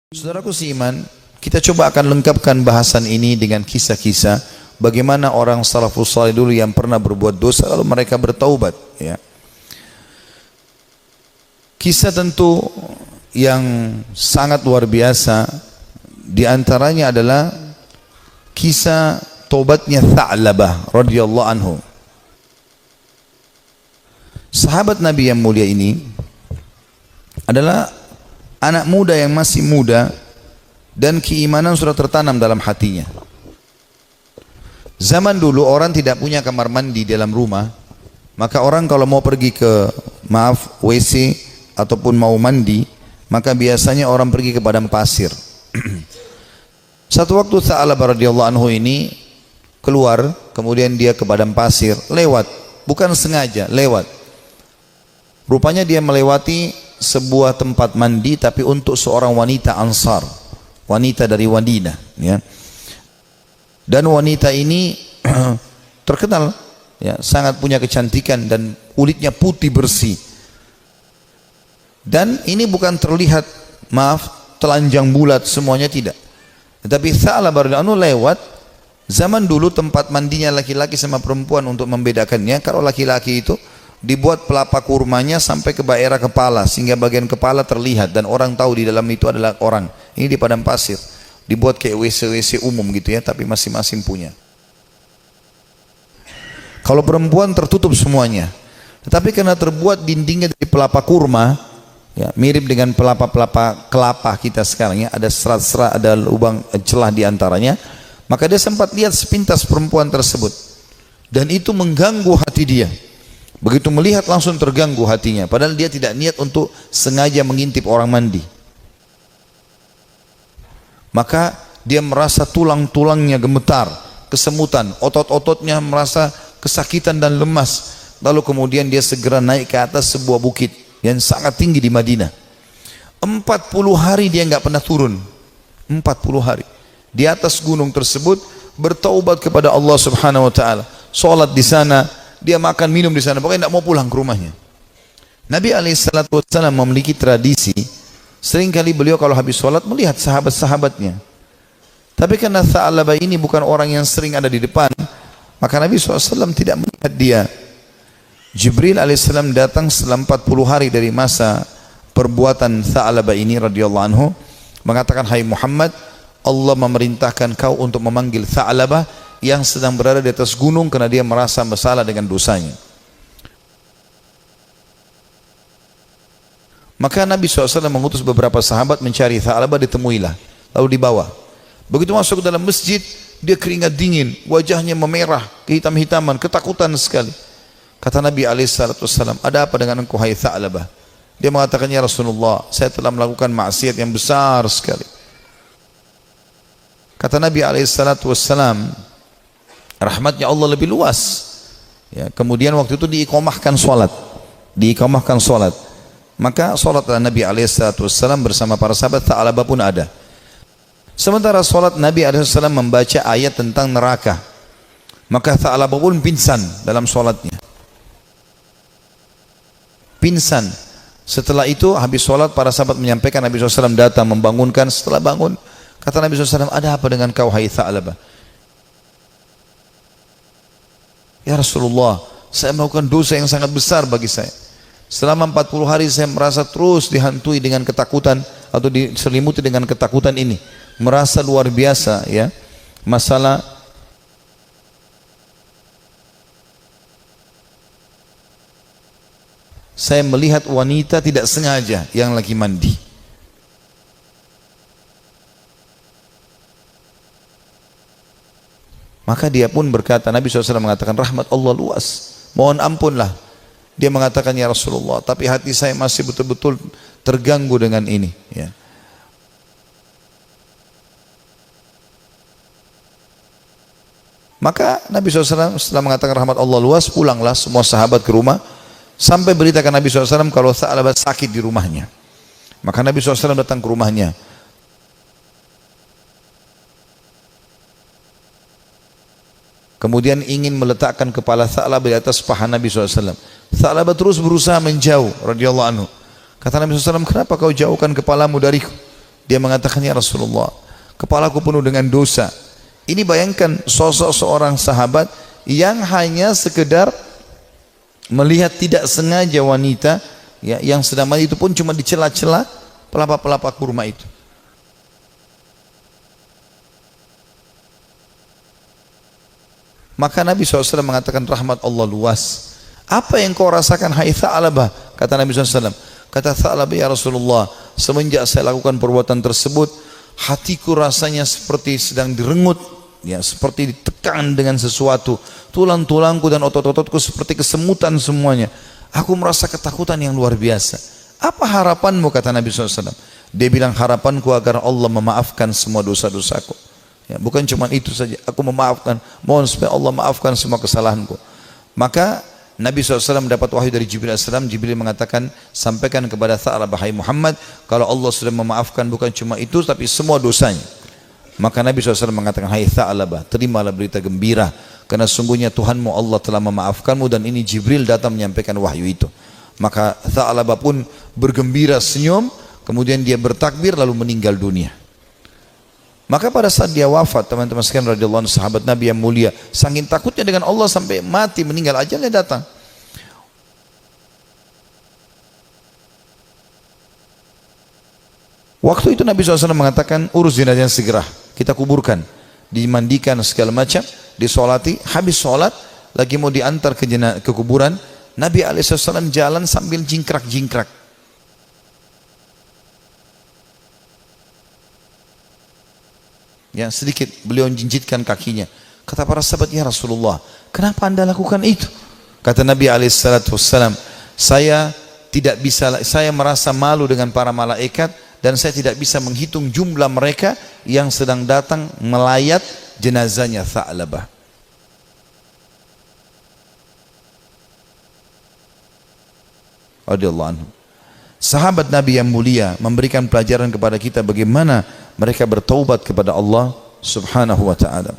Saudaraku seiman, kita coba akan lengkapkan bahasan ini dengan kisah-kisah bagaimana orang salafus saleh dulu yang pernah berbuat dosa lalu mereka bertaubat, ya. Kisah tentu yang sangat luar biasa, di antaranya adalah kisah taubatnya Tha'labah radhiyallahu anhu. Sahabat Nabi yang mulia ini adalah anak muda yang masih muda dan keimanan sudah tertanam dalam hatinya. Zaman dulu orang tidak punya kamar mandi dalam rumah, maka orang kalau mau pergi ke WC ataupun mau mandi, maka biasanya orang pergi ke padang pasir. Satu waktu Tha'labah radhiyallahu anhu ini keluar, kemudian dia ke padang pasir, lewat, bukan sengaja, lewat. Rupanya dia melewati sebuah tempat mandi tapi untuk seorang wanita Ansar, wanita dari Madinah, ya. Dan wanita ini terkenal, ya, sangat punya kecantikan dan kulitnya putih bersih. Dan ini bukan terlihat, telanjang bulat semuanya, tidak. Tetapi Tha'labah radhiyallahu anhu lewat. Zaman dulu tempat mandinya laki-laki sama perempuan untuk membedakannya, kalau laki-laki itu dibuat pelapa kurmanya sampai ke daerah kepala sehingga bagian kepala terlihat dan orang tahu di dalam itu adalah orang. Ini di padang pasir, dibuat kayak WC-WC umum gitu, ya, tapi masing-masing punya. Kalau perempuan tertutup semuanya, tetapi karena terbuat dindingnya dari pelapa kurma, ya, mirip dengan pelapa-pelapa kelapa kita sekarang, ya, ada serat-serat, ada lubang celah di antaranya, maka dia sempat lihat sepintas perempuan tersebut dan itu mengganggu hati dia. Begitu melihat langsung terganggu hatinya, padahal dia tidak niat untuk sengaja mengintip orang mandi. Maka dia merasa tulang-tulangnya gemetar, kesemutan, otot-ototnya merasa kesakitan dan lemas. Lalu kemudian dia segera naik ke atas sebuah bukit yang sangat tinggi di Madinah. 40 hari dia nggak pernah turun. 40 hari di atas gunung tersebut bertaubat kepada Allah Subhanahu wa taala. Salat di sana, dia makan minum di sana, pokoknya tidak mau pulang ke rumahnya. Nabi SAW memiliki tradisi, seringkali beliau kalau habis sholat melihat sahabat-sahabatnya. Tapi karena Tha'labah ini bukan orang yang sering ada di depan, maka Nabi SAW tidak melihat dia. Jibril alaihissalam datang setelah 40 hari dari masa perbuatan Tha'labah ini radhiyallahu anhu, mengatakan, "Hai Muhammad, Allah memerintahkan kau untuk memanggil Tha'labah yang sedang berada di atas gunung karena dia merasa bersalah dengan dosanya." Maka Nabi SAW mengutus beberapa sahabat mencari Tha'labah, ditemuilah, lalu dibawa. Begitu masuk ke dalam masjid, dia keringat dingin, wajahnya memerah, kehitam-hitaman, ketakutan sekali. Kata Nabi SAW, "Ada apa dengan engkau, hai Tha'labah?" Dia mengatakan, "Ya Rasulullah, saya telah melakukan maksiat yang besar sekali." Kata Nabi SAW, rahmatnya Allah lebih luas, ya. Kemudian waktu itu diiqamahkan sholat, maka sholatlah Nabi SAW bersama para sahabat. Tha'labah pun ada. Sementara sholat, Nabi SAW membaca ayat tentang neraka, maka Tha'labah pun pingsan dalam sholatnya, pingsan. Setelah itu habis sholat, para sahabat menyampaikan, Nabi SAW datang membangunkan. Setelah bangun, kata Nabi SAW, "Ada apa dengan kau, hai Tha'labah?" "Ya Rasulullah, saya melakukan dosa yang sangat besar bagi saya. Selama 40 hari saya merasa terus dihantui dengan ketakutan atau diselimuti dengan ketakutan ini. Merasa luar biasa, ya. Masalah saya melihat wanita tidak sengaja yang lagi mandi." Maka dia pun berkata, Nabi SAW mengatakan, rahmat Allah luas, mohon ampunlah. Dia mengatakan, "Ya Rasulullah, tapi hati saya masih betul-betul terganggu dengan ini." Ya. Maka Nabi SAW setelah mengatakan rahmat Allah luas, pulanglah semua sahabat ke rumah, sampai beritakan Nabi SAW kalau Tha'labah sakit di rumahnya. Maka Nabi SAW datang ke rumahnya. Kemudian ingin meletakkan kepala Tha'labah di atas paha Nabi SAW. Tha'labah terus berusaha menjauh radhiyallahu anhu. Kata Nabi SAW, "Kenapa kau jauhkan kepalamu dariku?" Dia mengatakan, ya Rasulullah, kepalaku penuh dengan dosa. Ini bayangkan sosok seorang sahabat yang hanya sekedar melihat tidak sengaja wanita ya, yang sedang mandi, itu pun cuma di celah-celah pelapa-pelapa kurma itu. Maka Nabi SAW mengatakan, rahmat Allah luas. Apa yang kau rasakan hai Tha'labah? Kata Nabi SAW. Kata Tha'labah, ya Rasulullah, semenjak saya lakukan perbuatan tersebut, hatiku rasanya seperti sedang direngut, ya, seperti ditekan dengan sesuatu. Tulang-tulangku dan otot-ototku seperti kesemutan semuanya. Aku merasa ketakutan yang luar biasa. Apa harapanmu? Kata Nabi SAW. Dia bilang, harapanku agar Allah memaafkan semua dosa-dosaku. Ya, bukan cuma itu saja, aku memaafkan, mohon supaya Allah maafkan semua kesalahanku. Maka Nabi SAW mendapat wahyu dari Jibril AS. Jibril mengatakan, sampaikan kepada Tha'labah, hai Muhammad, kalau Allah sudah memaafkan bukan cuma itu, tapi semua dosanya. Maka Nabi SAW mengatakan, hai Tha'labah, terimalah berita gembira, karena sungguhnya Tuhanmu Allah telah memaafkanmu, dan ini Jibril datang menyampaikan wahyu itu. Maka Tha'labah pun bergembira, senyum, kemudian dia bertakbir lalu meninggal dunia. Maka pada saat dia wafat, teman-teman sekalian radhiyallahu anhu, sahabat Nabi yang mulia, saking takutnya dengan Allah sampai mati, meninggal, ajalnya datang. Waktu itu Nabi SAW mengatakan, urus jenazahnya segera, kita kuburkan, dimandikan segala macam, disolati. Habis sholat lagi mau diantar ke kuburan, Nabi SAW jalan sambil jingkrak-jingkrak. Ya, sedikit beliau jinjitkan kakinya. Kata para sahabat, ya Rasulullah, kenapa anda lakukan itu? Kata Nabi SAW, saya merasa malu dengan para malaikat, dan saya tidak bisa menghitung jumlah mereka yang sedang datang melayat jenazahnya Tha'labah. Radhiyallahu anhu. Sahabat Nabi yang mulia memberikan pelajaran kepada kita bagaimana mereka bertaubat kepada Allah Subhanahu wa ta'ala.